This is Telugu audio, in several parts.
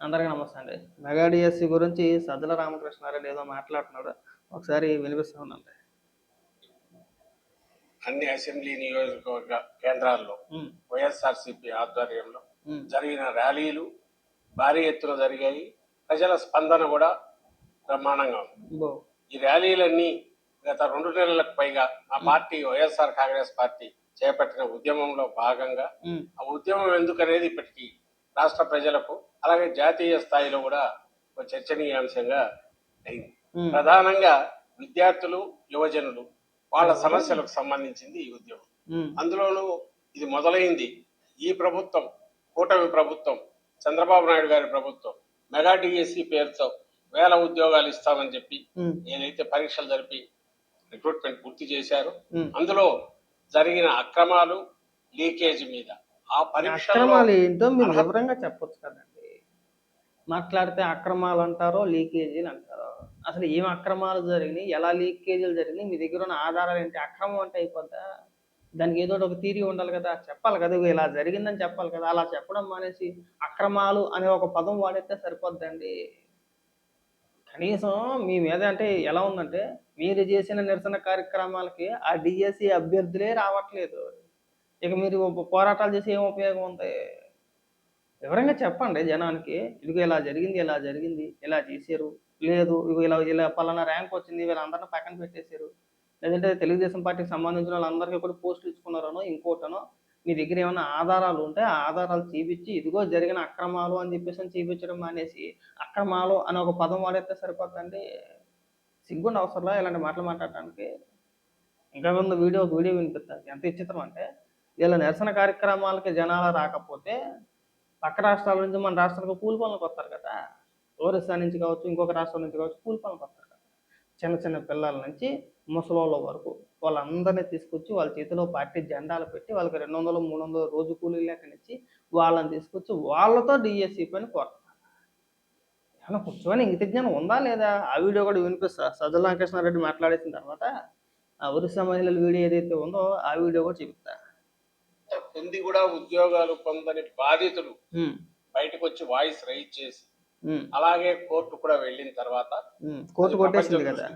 అందరికీ నమస్తే అండి. మెగా డిఎస్సి గురించి సజ్జల రామకృష్ణారెడ్డి ఏదో మాట్లాడుతున్నాడు. ఒకసారి వినిపిస్తా ఉండండి. అన్ని అసెంబ్లీ నియోజకవర్గ కేంద్రాల్లో వైఎస్ఆర్సీపీ ఆధ్వర్యంలో జరిగిన ర్యాలీలు భారీ ఎత్తున జరిగాయి. ప్రజల స్పందన కూడా బ్రహ్మాండంగా ఉంది. ఈ ర్యాలీలన్నీ గత 2 నెలలకు పైగా ఆ పార్టీ వైఎస్ఆర్ కాంగ్రెస్ పార్టీ చేపట్టిన ఉద్యమంలో భాగంగా ఆ ఉద్యమం ఎందుకనేది ఇప్పటికీ రాష్ట్ర ప్రజలకు అలాగే జాతీయ స్థాయిలో కూడా ఒక చర్చనీయాంశంగా అయింది. ప్రధానంగా విద్యార్థులు, యువజనులు వాళ్ళ సమస్యలకు సంబంధించింది ఈ ఉద్యమం. అందులోనూ ఇది మొదలైంది ఈ ప్రభుత్వం, కూటమి ప్రభుత్వం, చంద్రబాబు నాయుడు గారి ప్రభుత్వం మెగా డిఎస్సి పేరుతో 1000 ఉద్యోగాలు ఇస్తామని చెప్పి ఏదైతే పరీక్షలు జరిపి రిక్రూట్మెంట్ పూర్తి చేశారు, అందులో జరిగిన అక్రమాలు, లీకేజ్ మీద ఆ అక్రమాలు ఏంటో మీరు వివరంగా చెప్పొచ్చు కదండి. మాట్లాడితే అక్రమాలు అంటారో లీకేజీలు అంటారో, అసలు ఏం అక్రమాలు జరిగినాయి, ఎలా లీకేజీలు జరిగినాయి, మీ దగ్గర ఉన్న ఆధారాలు ఏంటి? అక్రమం అంటే అయిపోద్దా? దానికి ఏదో ఒక థీరీ ఉండాలి కదా, చెప్పాలి కదా, ఇలా జరిగిందని చెప్పాలి కదా. అలా చెప్పడం మానేసి అక్రమాలు అనే ఒక పదం వాడితే సరిపోద్దండి. కనీసం మీ మీద అంటే ఎలా ఉందంటే, మీరు చేసిన నిరసన కార్యక్రమాలకి ఆ డిఎస్సి అభ్యర్థులే రావట్లేదు. ఇక మీరు పోరాటాలు చేసి ఏం ఉపయోగం ఉంది? వివరంగా చెప్పండి జనానికి. ఇదిగో ఇలా జరిగింది, ఇలా జరిగింది, ఇలా చేశారు, లేదు ఇగో ఇలా ఇలా పలానా ర్యాంక్ వచ్చింది, వీళ్ళందరినీ పక్కన పెట్టేశారు, లేదంటే తెలుగుదేశం పార్టీకి సంబంధించిన వాళ్ళందరికీ కూడా పోస్టులు ఇచ్చుకున్నారనో ఇంకోటనో మీ దగ్గర ఏమైనా ఆధారాలు ఉంటే ఆ ఆధారాలు చూపించి ఇదిగో జరిగిన అక్రమాలు అని చెప్పేసి చూపించడం మానేసి అక్రమాలు అని ఒక పదం వాడేస్తే సరిపోతుందండి. సిగ్గుండి అవసరంలా ఇలాంటి మాటలు మాట్లాడటానికి. ఇంకా ముందు వీడియో వినిపిస్తారు. ఎంత విచిత్రం అంటే, వీళ్ళ నిరసన కార్యక్రమాలకి జనాలు రాకపోతే పక్క రాష్ట్రాల నుంచి మన రాష్ట్రాలకు కూలి పనులకు వస్తారు కదా. ఒరిస్సా నుంచి కావచ్చు, ఇంకొక రాష్ట్రం నుంచి కావచ్చు, కూలి పనులకు వస్తారు కదా. చిన్న చిన్న పిల్లల నుంచి ముసలోళ్ళ వరకు వాళ్ళందరినీ తీసుకొచ్చి వాళ్ళ చేతిలో పార్టీ జెండాలు పెట్టి వాళ్ళకి 200, 300 రోజు కూలీలు లెక్కనిచ్చి వాళ్ళని తీసుకొచ్చి వాళ్ళతో డిఎస్సి పని కోరుతారు. ఏమన్నా కూర్చొని ఇంగిత జ్ఞానం ఉందా లేదా? ఆ వీడియో కూడా వినిపిస్తా. సజ్జల రామకృష్ణారెడ్డి మాట్లాడేసిన తర్వాత ఆ ఒరిస్సా మహిళల వీడియో ఏదైతే ఉందో ఆ వీడియో కూడా చూపిస్తా. పొంది కూడా ఉద్యోగాలు పొందని బాధితులు బయటకు వచ్చి వాయిస్ రైజ్ చేసి అలాగే కోర్టు కూడా వెళ్ళిన తర్వాత కోర్టు కొట్టేసింది కదా.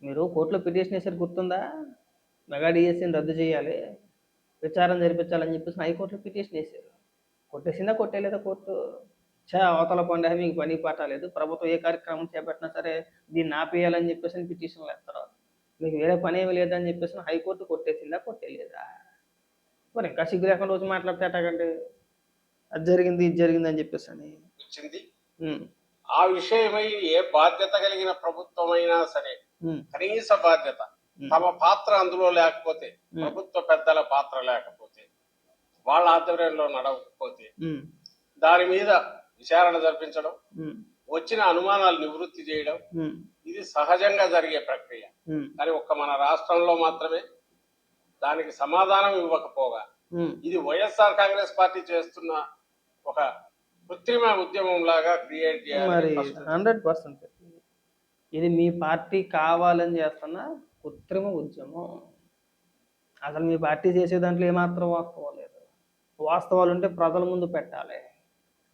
మీరు కోర్టులో పిటిషన్ వేసారు గుర్తుందా? మెగా డిఎస్సిని రద్దు చేయాలి, విచారణ జరిపించాలని చెప్పేసి హైకోర్టులో పిటిషన్ వేసారు. కొట్టేసిందా కొట్టేలేదా కోర్టు? అవతల పండే మీకు పని పాట లేదు, ప్రభుత్వం ఏ కార్యక్రమం చేపట్టినా సరే దీన్ని ఆపేయాలని చెప్పేసి పిటిషన్లు వేస్తారు. మీకు వేరే పని ఏమి లేదని చెప్పేసి హైకోర్టు కొట్టేసిందా కొట్టేలేదా? మరి ఇంకా సిగ్గు లేకుండా రోజు మాట్లాడితే ఎటాగండి? అది జరిగింది ఇది జరిగింది అని చెప్పేసి అని వచ్చింది. ఆ విషయమై ఏ బాధ్యత కలిగిన ప్రభుత్వమైనా సరే కనీస బాధ్యత, తమ పాత్ర అందులో లేకపోతే, ప్రభుత్వ పెద్దల పాత్ర లేకపోతే, వాళ్ళ ఆధ్వర్యంలో నడవకపోతే దాని మీద విచారణ జరిపించడం, వచ్చిన అనుమానాలు నివృత్తి చేయడం ఇది సహజంగా జరిగే ప్రక్రియ. కానీ ఒక్క మన రాష్ట్రంలో మాత్రమే దానికి సమాధానం ఇవ్వకపోగా ఇది వైఎస్ఆర్ కాంగ్రెస్ పార్టీ చేస్తున్న ఒక కృత్రిమ ఉద్యమం లాగా క్రియేట్ చేయాలి. 100% ఇది మీ పార్టీ కావాలని చేస్తున్న కృత్రిమ ఉద్యమం. అసలు మీ పార్టీ చేసే దాంట్లో ఏమాత్రం వాస్తవం లేదు. వాస్తవాలు ఉంటే ప్రజల ముందు పెట్టాలి.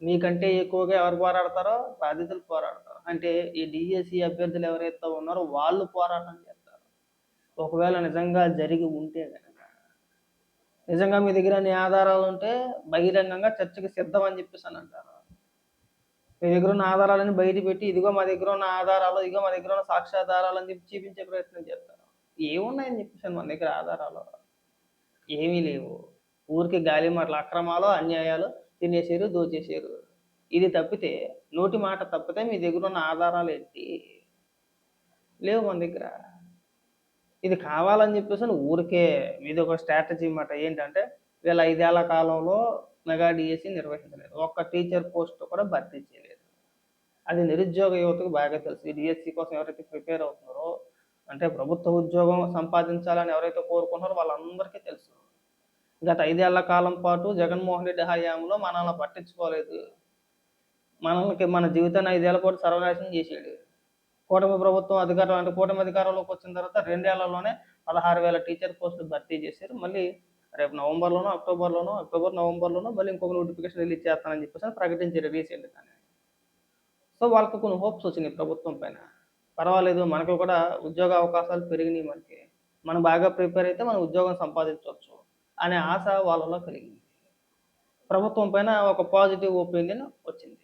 మీకంటే ఎక్కువగా ఎవరు పోరాడతారో బాధితులు పోరాడతారు. అంటే ఈ డిఎస్సి అభ్యర్థులు ఎవరైతే ఉన్నారో వాళ్ళు పోరాటం చేస్తారు. ఒకవేళ నిజంగా జరిగి ఉంటే కనుక, నిజంగా మీ దగ్గర అన్ని ఆధారాలు ఉంటే బహిరంగంగా చర్చకి సిద్ధం అని చెప్పేసి అని అంటారు. మీ దగ్గర ఉన్న ఆధారాలని బయట పెట్టి ఇదిగో మా దగ్గర ఉన్న ఆధారాలు, ఇదిగో మా దగ్గర ఉన్న సాక్ష్యాధారాలు అని చెప్పి చూపించే ప్రయత్నం చేస్తారు. ఏమున్నాయని చెప్పేసి మన దగ్గర ఆధారాలు ఏమీ లేవు. ఊరికి గాలి మాటలు, అక్రమాలు, అన్యాయాలు, తినేసారు, దోచేసారు. ఇది తప్పితే, నోటి మాట తప్పితే మీ దగ్గర ఉన్న ఆధారాలు ఏంటి? లేవు మన దగ్గర. ఇది కావాలని చెప్పేసి ఊరికే మీది ఒక స్ట్రాటజీ మాట. ఏంటంటే వీళ్ళ 5 ఏళ్ల కాలంలో మెగా డిఎస్సి నిర్వహించలేదు, ఒక్క టీచర్ పోస్ట్ కూడా భర్తీ చేయలేదు. అది నిరుద్యోగ యువతకు బాగా తెలుసు. ఈ డిఎస్సి కోసం ఎవరైతే ప్రిపేర్ అవుతున్నారో, అంటే ప్రభుత్వ ఉద్యోగం సంపాదించాలని ఎవరైతే కోరుకుంటున్నారో వాళ్ళందరికీ తెలుసు. గత 5 ఏళ్ల కాలం పాటు జగన్మోహన్ రెడ్డి హయాంలో మనల్ని పట్టించుకోలేదు. మన జీవితాన్ని 5 ఏళ్ల పాటు సర్వనాశనం చేసాడు. కూటమి ప్రభుత్వం కూటమి అధికారంలోకి వచ్చిన తర్వాత 2 ఏళ్లలోనే 16,000 టీచర్ పోస్టులు భర్తీ చేశారు. మళ్ళీ రేపు నవంబర్లోనో అక్టోబర్ నవంబర్లోనో మళ్ళీ ఇంకొక నోటిఫికేషన్ రిలీజ్ చేస్తానని చెప్పేసి ప్రకటించారు రీసెంట్గానే. సో వాళ్ళకి కొన్ని హోప్స్ వచ్చినాయి ప్రభుత్వం పైన. పర్వాలేదు, మనకు కూడా ఉద్యోగ అవకాశాలు పెరిగినాయి, మనం బాగా ప్రిపేర్ అయితే మనం ఉద్యోగం సంపాదించవచ్చు అనే ఆశ వాళ్ళలో కలిగింది. ప్రభుత్వం పైన ఒక పాజిటివ్ ఒపీనియన్ వచ్చింది.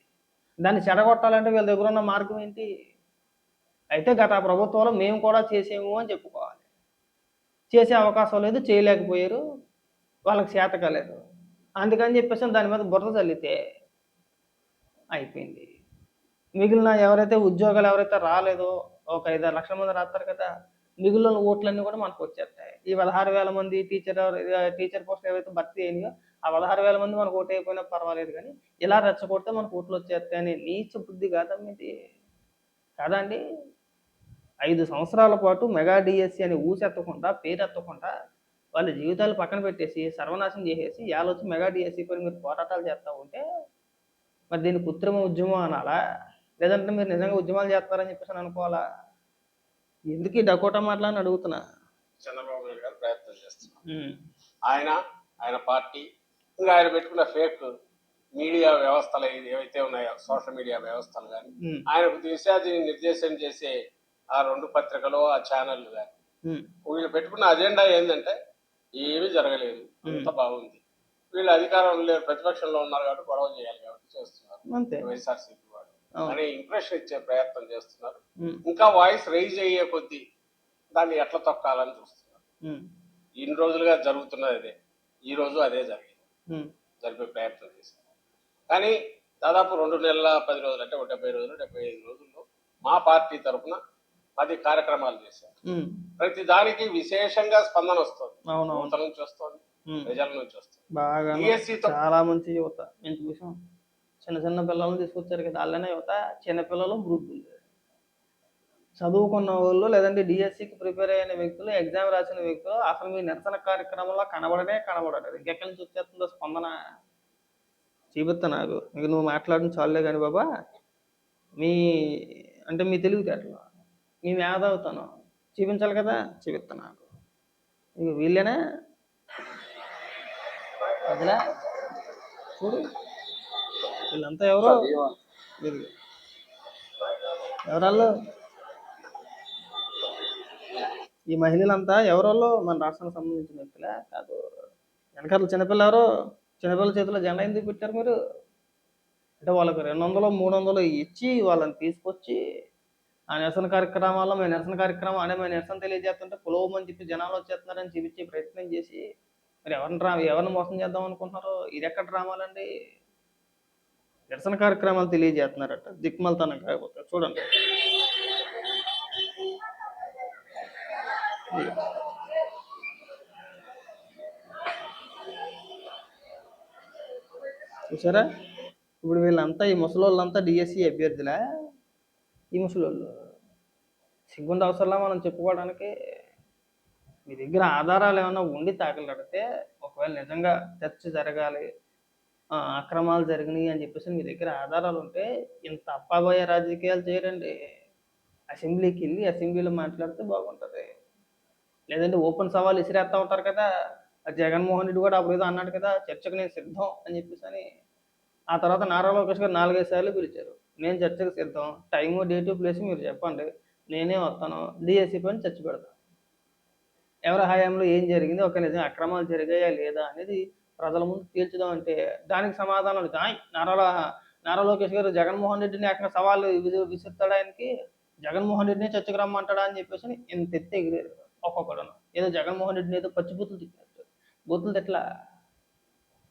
దాన్ని చెడగొట్టాలంటే వీళ్ళ దగ్గర ఉన్న మార్గం ఏంటి? అయితే గత ప్రభుత్వంలో మేము కూడా చేసేము అని చెప్పుకోవాలి. చేసే అవకాశం లేదు, చేయలేకపోయారు, వాళ్ళకి చేత కాలేదు, అందుకని చెప్పేసి దాని మీద బురద చల్లితే అయిపోయింది. మిగిలిన ఉద్యోగాలు ఎవరైతే రాలేదో ఒక 5-6 లక్షల మంది రాస్తారు కదా, మిగిలిన ఓట్లన్నీ కూడా మనకు వచ్చేస్తాయి. ఈ 16,000 మంది టీచర్ పోస్టులు ఏవైతే భర్తీ అయినాయో ఆ 16,000 మంది మనకు ఓటు అయిపోయినా పర్వాలేదు, కానీ ఇలా రెచ్చగొడితే మనకు ఓట్లు వచ్చేస్తాయి అనే నీచ బుద్ధి కాదమ్మా ఇది. కాదా అండి? 5 సంవత్సరాల పాటు మెగా డిఎస్సి అని ఊసెత్తకుండా పేరెత్తకుండా వాళ్ళ జీవితాలు పక్కన పెట్టేసి సర్వనాశనం చేసేసి వచ్చి మెగా డిఎస్సి పైన మీరు పోరాటాలు చేస్తూ ఉంటే మరి దీన్ని కృత్రిమ ఉద్యమం అనాలా, లేదంటే మీరు నిజంగా ఉద్యమాలు చేస్తారని చెప్పేసి అనుకోవాలా? ఎందుకు ఈ డకోటా మాటలని అడుగుతున్నా. చంద్రబాబు నాయుడు గారు ప్రయత్నం చేస్తున్నారు. ఆయన పార్టీ ఇంకా ఆయన పెట్టుకున్న ఫేక్ మీడియా వ్యవస్థలు ఏవైతే ఉన్నాయో, సోషల్ మీడియా వ్యవస్థలు కానీ, ఆయనకు దిశాదిని నిర్దేశం చేసే ఆ 2 పత్రికలు, ఆ ఛానళ్ళు కానీ, వీళ్ళు పెట్టుకున్న అజెండా ఏంటంటే ఏమీ జరగలేదు, అంత బాగుంది, వీళ్ళు అధికారంలో లేరు, ప్రతిపక్షంలో ఉన్నారు కాబట్టి గొడవ చేయాలి కాబట్టి చేస్తున్నారు, వైఎస్ఆర్సీపీ వాడు అనే ఇంప్రెషన్ ఇచ్చే ప్రయత్నం చేస్తున్నారు. ఇంకా వాయిస్ రైజ్ అయ్యే కొద్దీ దాన్ని ఎట్లా తొక్కాలని చూస్తున్నారు. ఇన్ని రోజులుగా జరుగుతున్నది అదే, ఈ రోజు అదే జరిపే ప్రయత్నం చేశారు. కానీ దాదాపు 2 నెలల 10 రోజులు, అంటే 70 రోజులు 75 రోజుల్లో మా పార్టీ తరఫున 10 కార్యక్రమాలు చేశారు. ప్రతి దానికి విశేషంగా స్పందన వస్తుంది, యువత నుంచి వస్తుంది, ప్రజల నుంచి వస్తుంది. చాలా మంచి యువత చిన్న చిన్న పిల్లలను తీసుకొచ్చారు కదా, వాళ్ళనే యువత, చిన్నపిల్లలు, వృద్ధులు, చదువుకున్న వాళ్ళు, లేదంటే డిఎస్సికి ప్రిపేర్ అయిన వ్యక్తులు, ఎగ్జామ్ రాసిన వ్యక్తులు అసలు మీ నిరసన కార్యక్రమంలో కనబడలేదు. ఇంకెక్కడి నుంచి వచ్చేస్తుందో స్పందన చూపిస్తా నాకు. ఇక నువ్వు మాట్లాడిన చాలులే కానీ బాబా, మీ తెలివితేటలు, మీ మేధావుతాను చూపించాలి కదా, చూపిస్తా నాకు. ఇక వీళ్ళేనా అదిలా చూడు, వీళ్ళంతా ఎవరాళ్ళు? ఈ మహిళలంతా ఎవరోళ్ళు? మన రాష్ట్రానికి సంబంధించిన వ్యక్తులే కాదు. వెనకాల చిన్నపిల్లల చేతిలో జెండా ఎందుకు పెట్టారు మీరు? అంటే వాళ్ళకి 200, 300 ఇచ్చి వాళ్ళని తీసుకొచ్చి ఆ నిరసన కార్యక్రమాల్లో మేము నిరసన తెలియజేస్తుంటే పులోమని చెప్పి జనాలు వచ్చేస్తున్నారని చూపించే ప్రయత్నం చేసి మరి ఎవరిని మోసం చేద్దాం అనుకుంటున్నారో? ఇది ఎక్కడ డ్రామాలండి? నిరసన కార్యక్రమాలు తెలియజేస్తున్నారట, దిక్మల్తనం కాకపోతే. చూడండి, చూసారా? ఇప్పుడు వీళ్ళంతా, ఈ ముసలోళ్ళంతా డిఎస్సి అభ్యర్థులే. ఈ ముసలోళ్ళు సిగ్గుండి అవసరంలా మనం చెప్పుకోవడానికి? మీ దగ్గర ఆధారాలు ఏమైనా ఉండి తాకలాడితే, ఒకవేళ నిజంగా చర్చ జరగాలి, అక్రమాలు జరిగినాయి అని చెప్పేసి మీ దగ్గర ఆధారాలు ఉంటే ఇంత అప్పాబోయే రాజకీయాలు చేయరండి. అసెంబ్లీకి వెళ్ళి అసెంబ్లీలో మాట్లాడితే బాగుంటుంది. లేదంటే ఓపెన్ సవాల్ విసిరేస్తూ ఉంటారు కదా, జగన్మోహన్ రెడ్డి కూడా అప్పుడు ఏదో అన్నాడు కదా, చర్చకు నేను సిద్ధం అని చెప్పేసి అని. ఆ తర్వాత నారా లోకేష్ గారు 4-5 సార్లు పిలిచారు, నేను చర్చకు సిద్ధం, టైము, డేటు, ప్లేస్ మీరు చెప్పండి, నేనే వస్తాను, డిఎస్సి పైన చర్చ పెడతాను. ఎవరి హయాంలో ఏం జరిగింది, ఒక నిజంగా అక్రమాలు జరిగాయా లేదా అనేది ప్రజల ముందు తేల్చుదాం అంటే దానికి సమాధానం నారా లోకేష్ గారు జగన్మోహన్ రెడ్డిని ఏకంగా సవాళ్ళు విసురుతాడు, ఆయనకి జగన్మోహన్ రెడ్డిని చర్చకు రమ్మంటాడా అని చెప్పేసి ఇంత ఎత్తే ఎగిరారు ఒక్కొక్కడు. ఏదో జగన్మోహన్ రెడ్డిని ఏదో పచ్చిబూతులు తిట్టినట్టు. బూతులు తిట్లా,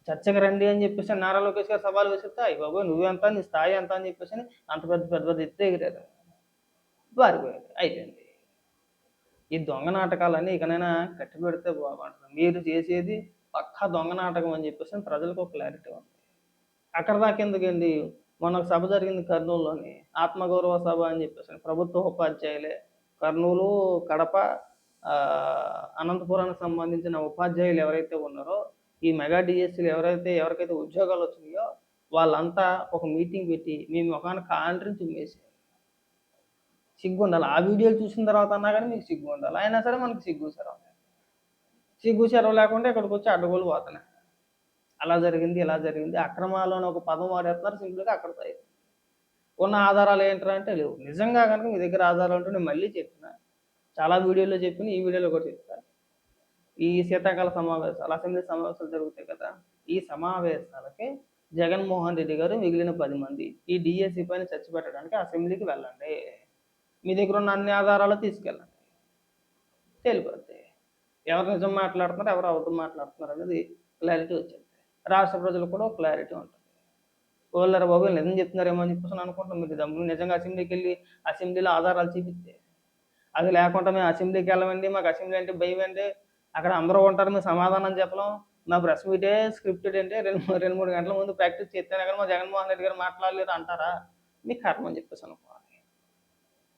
చర్చకు రండి అని చెప్పేసి నారా లోకేష్ గారు సవాలు విసిరితే అయ్యి బాబు నువ్వెంత, నీ స్థాయి ఎంత అని చెప్పేసి అంత పెద్ద ఎత్తే ఎగిరారు, పారిపోయారు, అయిపోయింది. ఈ దొంగ నాటకాలన్నీ ఇకనైనా కట్టి పెడితే బాగుంటుంది. మీరు చేసేది పక్కా దొంగ నాటకం అని చెప్పేసి ప్రజలకు ఒక క్లారిటీ ఉంది. అక్కడ దాకా ఎందుకండి, మొన్న ఒక సభ జరిగింది కర్నూలులోని, ఆత్మగౌరవ సభ అని చెప్పేసి ప్రభుత్వ ఉపాధ్యాయులే, కర్నూలు, కడప, అనంతపురానికి సంబంధించిన ఉపాధ్యాయులు ఎవరైతే ఉన్నారో, ఈ మెగా డిఎస్సీలు ఎవరికైతే ఉద్యోగాలు వచ్చినాయో వాళ్ళంతా ఒక మీటింగ్ పెట్టి మీ ముఖాన్ని కాంట్రించి ఉమ్మేసారు. సిగ్గు ఉండాలి. ఆ వీడియోలు చూసిన తర్వాత అన్నా కానీ మీకు సిగ్గు ఉండాలి. అయినా సరే మనకు సిగ్గు సార్ సిగ్గు చెరవ లేకుండా ఇక్కడికి వచ్చి అడ్డగోలు పోతున్నాయి. అలా జరిగింది, ఇలా జరిగింది, అక్రమాలు అని ఒక పదం వాడేస్తున్నారు, సింపుల్గా అక్కడితో అయిపోయింది. ఉన్న ఆధారాలు ఏంటంటే అంటే లేవు. నిజంగా కనుక మీ దగ్గర ఆధారాలు ఉంటే నేను మళ్ళీ చెప్పిన, చాలా వీడియోలో చెప్పిన, ఈ వీడియోలో కూడా చెప్తాను. ఈ శీతాకాల సమావేశాలు, అసెంబ్లీ సమావేశాలు జరుగుతాయి కదా, ఈ సమావేశాలకి జగన్మోహన్ రెడ్డి గారు మిగిలిన 10 మంది ఈ డిఎస్సి పైన చర్చ పెట్టడానికి అసెంబ్లీకి వెళ్ళండి. మీ దగ్గర ఉన్న అన్ని ఆధారాలు తీసుకెళ్ళండి, తెలిపోద్ది ఎవరు నిజం మాట్లాడుతున్నారు, ఎవరు అబద్ధం మాట్లాడుతున్నారు అనేది క్లారిటీ వచ్చింది. రాష్ట్ర ప్రజలకు కూడా ఒక క్లారిటీ ఉంటుంది. ఓళ్ళరా బాబు నిజం చెప్తున్నారేమో అని చెప్పేసి అనుకుంటాం. మీరు దమ్ము నిజంగా అసెంబ్లీకి వెళ్ళి అసెంబ్లీలో ఆధారాలు చూపిస్తే, అది లేకుండా మేము అసెంబ్లీకి వెళ్ళమండి, మాకు అసెంబ్లీ అంటే భయం అండి, అక్కడ అందరూ ఉంటారు, మేము సమాధానం చెప్పలేం, మా ప్రెస్ మీటే స్క్రిప్టెడ్ అంటే 2-3 గంటల ముందు ప్రాక్టీస్ చేస్తేనే కానీ మా జగన్మోహన్ రెడ్డి గారు మాట్లాడలేదు అంటారా? మీ కర్మ అని చెప్పేసి అనుకో.